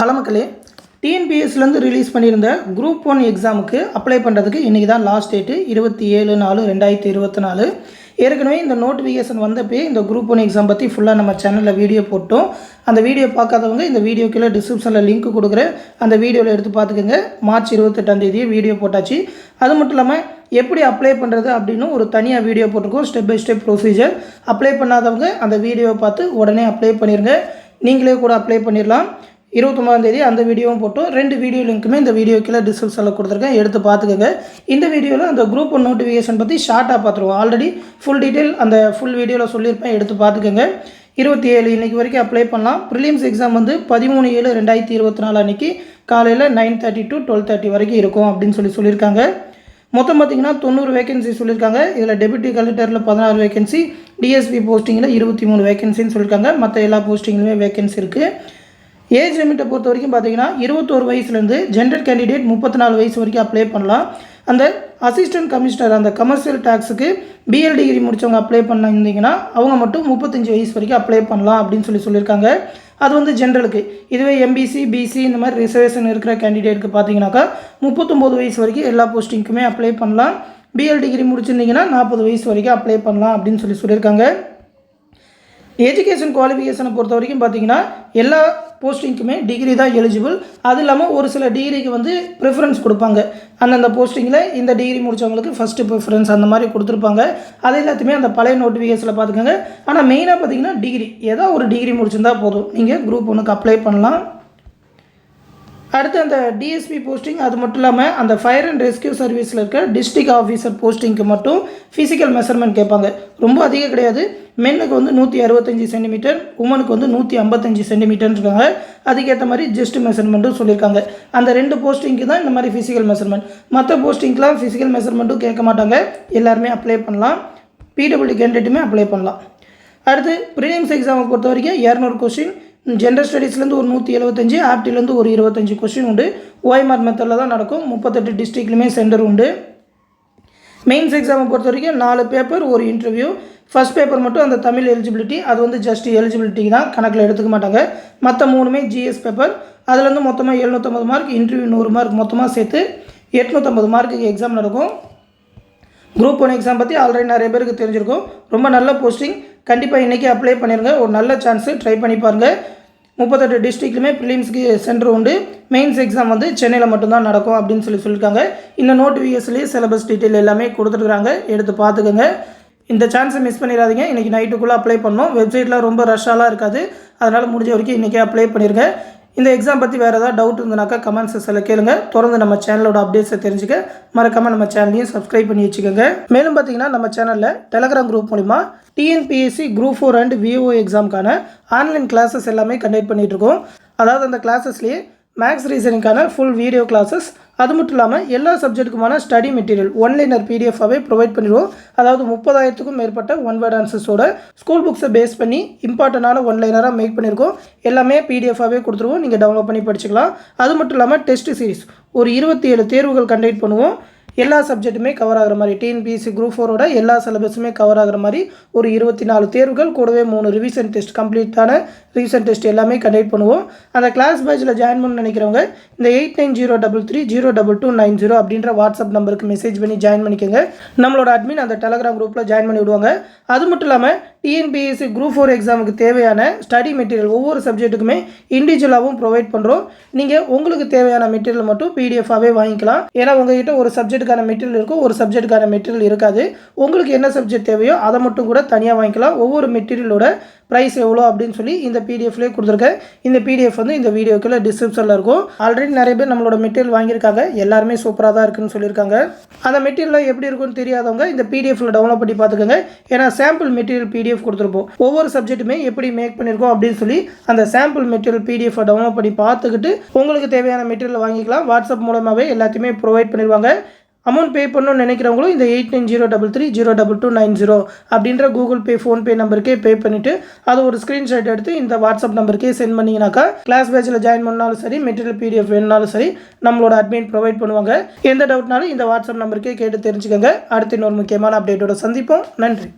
Hello மக்களே, டிஎன்பிஎஸ்சிலேருந்து release பண்ணியிருந்த group 1 எக்ஸாமுக்கு அப்ளை பண்ணுறதுக்கு இன்றைக்கி தான் லாஸ்ட் டேட்டு 27/4/2024. ஏற்கனவே இந்த நோட்டிஃபிகேஷன் வந்தப்பே இந்த குரூப் 1 எக்ஸாம் பற்றி ஃபுல்லாக நம்ம சேனலில் வீடியோ போட்டோம். அந்த வீடியோ பார்க்காதவங்க இந்த வீடியோ கீழே டிஸ்கிரிப்ஷனில் லிங்க் கொடுக்குறேன், அந்த வீடியோவில் எடுத்து பார்த்துக்கோங்க. மார்ச் 28 வீடியோ போட்டாச்சு. அது மட்டும் இல்லாமல் எப்படி அப்ளை பண்ணுறது அப்படின்னு ஒரு தனியாக வீடியோ போட்டிருக்கோம். Step by step procedure. Apply பண்ணாதவங்க அந்த வீடியோவை பார்த்து உடனே அப்ளை பண்ணிடுங்க. நீங்களே கூட அப்ளை பண்ணிடலாம். 29 அந்த வீடியோவும் போட்டோம். 2 வீடியோ லிங்க்குமே இந்த வீடியோ கீழே டிஸ்கிரிப்ஷனில் கொடுத்துருக்கேன், எடுத்து பார்த்துக்கோங்க. இந்த வீடியோவில் அந்த குரூப் 1 நோட்டிஃபிகேஷன் பற்றி ஷார்ட்டாக பார்த்துருவோம். ஆல்ரெடி ஃபுல் டீட்டெயில் அந்த ஃபுல் வீடியோவில் சொல்லியிருப்பேன், எடுத்து பார்த்துக்கோங்க. 27 இன்றைக்கி வரைக்கும் அப்ளை பண்ணலாம். ப்ரிலிம்ஸ் எக்ஸாம் வந்து 13/7/2024 அன்றைக்கி காலையில் 9:30 to 12:30 வரைக்கும் இருக்கும் அப்படின்னு சொல்லியிருக்காங்க. மொத்தம் பார்த்திங்கன்னா 90 வேகன்சி சொல்லியிருக்காங்க. இதில் டெப்யூட்டி கலெக்டரில் 16 வேகன்சி, டிஎஸ்பி போஸ்டிங்கில் 23 வேகன்சின்னு சொல்லியிருக்காங்க. மற்ற எல்லா போஸ்டிங்லுமே வேகன்சி இருக்குது. ஏஜ் லிமிட்டை பொறுத்த வரைக்கும் பார்த்தீங்கன்னா 21 வயசுலேருந்து ஜென்ரல் கேண்டிடேட் 34 வயசு வரைக்கும் அப்ளை பண்ணலாம். அந்த அசிஸ்டன்ட் கமிஷனர் அந்த கமர்ஷியல் டேக்ஸுக்கு பிஎல் டிகிரி முடித்தவங்க அப்ளை பண்ணியிருந்தீங்கன்னா அவங்க மட்டும் 35 வயசு வரைக்கும் அப்ளை பண்ணலாம் அப்படின்னு சொல்லியிருக்காங்க. அது வந்து ஜென்ரலுக்கு. இதுவே எம்பிசி, பிசி இந்த மாதிரி ரிசர்வேஷன் இருக்கிற கேண்டிடேட்டுக்கு பார்த்தீங்கன்னாக்கா 39 வயசு வரைக்கும் எல்லா போஸ்டிங்க்குமே அப்ளை பண்ணலாம். பிஎல் டிகிரி முடிச்சிருந்தீங்கன்னா 40 வயசு வரைக்கும் அப்ளை பண்ணலாம் அப்படின்னு சொல்லியிருக்காங்க. எஜுகேஷன் குவாலிஃபிகேஷனை பொறுத்த வரைக்கும் பார்த்தீங்கன்னா எல்லா போஸ்டிங்க்குமே டிகிரி தான் எலிஜிபிள். அது இல்லாமல் ஒரு சில டிகிரிக்கு வந்து ப்ரிஃபரன்ஸ் கொடுப்பாங்க. அந்தந்த போஸ்டிங்கில் இந்த டிகிரி முடித்தவங்களுக்கு ஃபஸ்ட்டு ப்ரிஃபரன்ஸ் அந்த மாதிரி கொடுத்துருப்பாங்க. அது எல்லாத்தையுமே அந்த பழைய நோட்டிஃபிகேஷனில் பார்த்துக்கோங்க. ஆனால் மெயினாக பார்த்தீங்கன்னா டிகிரி, ஏதாவது ஒரு டிகிரி முடிச்சிருந்தா போதும், நீங்கள் குரூப் 1க்கு அப்ளை பண்ணலாம். அடுத்து அந்த டிஎஸ்பி போஸ்டிங், அது மட்டும் இல்லாமல் அந்த ஃபயர் அண்ட் ரெஸ்கியூ சர்வீஸில் இருக்க டிஸ்ட்ரிக்ட் ஆஃபீஸர் போஸ்டிங்க்கு மட்டும் ஃபிசிக்கல் மெஷர்மெண்ட் கேட்பாங்க. ரொம்ப அதிகம் கிடையாது. மென்னுக்கு வந்து 165 சென்டிமீட்டர், உமனுக்கு வந்து 155 சென்டிமீட்டர்னு இருக்காங்க. அதுக்கேற்ற மாதிரி ஜஸ்ட் மெஷர்மெண்ட்டும் சொல்லியிருக்காங்க. அந்த 2 போஸ்டிங்க்கு தான் இந்த மாதிரி ஃபிசிக்கல் மெஷர்மெண்ட். மற்ற போஸ்டிங்க்கெலாம் ஃபிசிக்கல் மெஷர்மெண்ட்டும் கேட்க மாட்டாங்க. எல்லாருமே அப்ளை பண்ணலாம். பிடபிள்யூ கேண்டிடேட்டுமே அப்ளை பண்ணலாம். அடுத்து ப்ரிலிம்ஸ் எக்ஸாமை பொறுத்த வரைக்கும் 200 கொஸ்டின், ஜென்ரல் ஸ்டடீஸ்லேருந்து ஒரு 175, ஆப்டிலேருந்து ஒரு 25 கொஸ்டின் உண்டு. ஓஎம்ஆர் மெத்தடில் தான் நடக்கும். 38 டிஸ்ட்ரிக்ட்லையுமே சென்டர் உண்டு. மெயின்ஸ் எக்ஸாமை பொறுத்த வரைக்கும் 4 பேப்பர், ஒரு இன்டர்வியூ. ஃபஸ்ட் பேப்பர் மட்டும் அந்த தமிழ் எலிஜிபிலிட்டி, அது வந்து ஜஸ்ட் எலிஜிபிலிட்டிக்கு தான், கணக்கில் எடுத்துக்க மாட்டாங்க. மற்ற 3மே ஜிஎஸ் பேப்பர். அதுலேருந்து மொத்தமாக 750 மார்க், இன்டர்வியூ 100 மார்க், மொத்தமாக சேர்த்து 850 மார்க்குக்கு எக்ஸாம் நடக்கும். குரூப் 1 எக்ஸாம் பற்றி ஆல்ரெடி நிறைய பேருக்கு தெரிஞ்சிருக்கும். ரொம்ப நல்ல போஸ்டிங். கண்டிப்பாக இன்றைக்கி அப்ளை பண்ணிடுங்க. ஒரு நல்ல சான்ஸு, ட்ரை பண்ணி பாருங்கள். 38 டிஸ்ட்ரிக்ட்லையுமே ப்ரிலிம்ஸ்க்கு சென்டர் உண்டு. மெயின்ஸ் எக்ஸாம் வந்து சென்னையில் மட்டும்தான் நடக்கும் அப்படின்னு சொல்லியிருக்காங்க. இந்த நோட்டிஃபிகேஷன்லேயே சிலபஸ் டீட்டெயில் எல்லாமே கொடுத்துருக்குறாங்க, எடுத்து பார்த்துக்கோங்க. இந்த சான்ஸை மிஸ் பண்ணிடாதீங்க. இன்றைக்கி நைட்டுக்குள்ளே அப்ளை பண்ணோம். வெப்சைட்டில் ரொம்ப ரஷ்ஷாலாம் இருக்காது, அதனால் முடிஞ்ச வரைக்கும் இன்றைக்கே அப்ளை பண்ணிடுங்க. இந்த எக்ஸாம் பற்றி வேறு ஏதாவது டவுட் இருந்தனாக்கா கமெண்ட் செக்ஷனில் கேளுங்க. தொடர்ந்து நம்ம சேனலோட அப்டேட்ஸை தெரிஞ்சுக்க மறக்காமல் நம்ம சேனலையும் சப்ஸ்கிரைப் பண்ணி வச்சுக்கோங்க. மேலும் பார்த்தீங்கன்னா நம்ம சேனலில் டெலகிராம் குரூப் மூலிமா டிஎன்பிஎஸ்சி குரூப் 4 அண்ட் விஓ எக்ஸாமுக்கான ஆன்லைன் கிளாஸஸ் எல்லாமே கண்டக்ட் பண்ணிகிட்ருக்கோம். அதாவது அந்த கிளாஸஸ்லேயே மேக்ஸ் ரீசனிங்கான ஃபுல் வீடியோ கிளாஸஸ், அது மட்டும் இல்லாமல் எல்லா சப்ஜெக்ட்டுக்குமான ஸ்டடி மெட்டீரியல் ஒன்லைனர் பிடிஎஃபாகவே ப்ரொவைட் பண்ணிடுவோம். அதாவது 30,000க்கும் மேற்பட்ட ஒன் வேர்ட் ஆன்சர்ஸோட ஸ்கூல் புக்ஸை பேஸ் பண்ணி இம்பார்ட்டண்டான ஒன்லைனராக மேக் பண்ணியிருக்கோம். எல்லாமே பிடிஎஃபாகவே கொடுத்துருவோம், நீங்கள் டவுன்லோட் பண்ணி படிச்சுக்கலாம். அது மட்டும் இல்லாமல் டெஸ்ட் சீரிஸ் ஒரு 27 தேர்வுகள் கண்டக்ட் பண்ணுவோம். எல்லா சப்ஜெக்ட்டுமே கவர் ஆகிற மாதிரி, டிஎன்பிஎஸ்சி குரூப் 4ஓட எல்லா சிலபஸுமே கவர் ஆகிற மாதிரி ஒரு 24 தேர்வுகள், கூடவே 3 ரிவிஷன் டெஸ்ட், கம்ப்ளீட்டான ரிவிஷன் டெஸ்ட் எல்லாமே கண்டக்ட் பண்ணுவோம். அந்த கிளாஸ் பேட்சில் ஜாயின் பண்ண நினைக்கிறவங்க இந்த 8903302290 அப்படின்ற வாட்ஸ்அப் நம்பருக்கு மெசேஜ் பண்ணி ஜாயின் பண்ணிக்கோங்க. நம்மளோட அட்மின் அந்த டெலகிராம் குரூப்பில் ஜாயின் பண்ணி விடுவாங்க. அது மட்டும் இல்லாமல் டிஎன்பிஎஸ்சி குரூப் 4 எக்ஸாமுக்கு தேவையான ஸ்டடி மெட்டீரியல் ஒவ்வொரு சப்ஜெக்ட்டுக்குமே இண்டிவிஜுவலாகவும் ப்ரொவைட் பண்ணுறோம். நீங்கள் உங்களுக்கு தேவையான மெட்டீரியல் மட்டும் பிடிஎஃபாகவே வாங்கிக்கலாம். ஏன்னா உங்கள்கிட்ட ஒரு சப்ஜெக்ட்டுக்கான மெட்டீரியல் இருக்கும், ஒரு சப்ஜெக்ட்டுக்கான மெட்டீரியல் இருக்காது. உங்களுக்கு என்ன சப்ஜெக்ட் தேவையோ அதை மட்டும் கூட தனியாக வாங்கிக்கலாம். ஒவ்வொரு மெட்டீரியலோட ப்ரைஸ் எவ்வளோ அப்படின்னு சொல்லி இந்த பிடிஎஃப்லேயே கொடுத்துருக்கேன். இந்த பிடிஎஃப் வந்து இந்த வீடியோக்குள்ள டிஸ்கிரிப்ஷனில் இருக்கும். ஆல்ரெடி நிறைய பேர் நம்மளோட மெட்டீரியல் வாங்கியிருக்காங்க, எல்லாருமே சூப்பராக தான் இருக்குன்னு சொல்லியிருக்காங்க. அந்த மெட்டீரியல் எப்படி இருக்குன்னு தெரியாதவங்க இந்த பிடிஎஃப்ல டவுன்லோட் பண்ணி பார்த்துக்கோங்க. ஏன்னா சாம்பிள் மெட்டீரியல் பிடிஎஃப் கொடுத்துருப்போம். ஒவ்வொரு சப்ஜெக்ட்டுமே எப்படி மேக் பண்ணியிருக்கோம் அப்படின்னு சொல்லி அந்த சாம்பிள் மெட்டீரியல் பிடிஎஃப் டவுன்லோட் பண்ணி பார்த்துக்கிட்டு உங்களுக்கு தேவையான மெட்டீரியல் வாங்கிக்கலாம். வாட்ஸ்அப் மூலமாகவே எல்லாத்தையுமே ப்ரொவைட் பண்ணிடுவாங்க. அமௌண்ட் பே பண்ணணும்னு நினைக்கிறவங்களும் இந்த 8903302290 அப்படின்ற கூகுள் பே, ஃபோன்பே நம்பருக்கே பே பண்ணிவிட்டு அது ஒரு ஸ்க்ரீன்ஷாட் எடுத்து இந்த வாட்ஸ்அப் நம்பருக்கே சென்ட் பண்ணிங்கனாக்கா கிளாஸ் பேட்சில் ஜாயின் பண்ணாலும் சரி, மெட்டீரியல் பிடிஎஃப் வேணுனாலும் சரி, நம்மளோட அட்மின் ப்ரொவைட் பண்ணுவாங்க. எந்த டவுட்னாலும் இந்த வாட்ஸ்அப் நம்பருக்கே கேட்டு தெரிஞ்சுக்கோங்க. அடுத்து இன்னொரு முக்கியமான அப்டேட்டோட சந்திப்போம். நன்றி.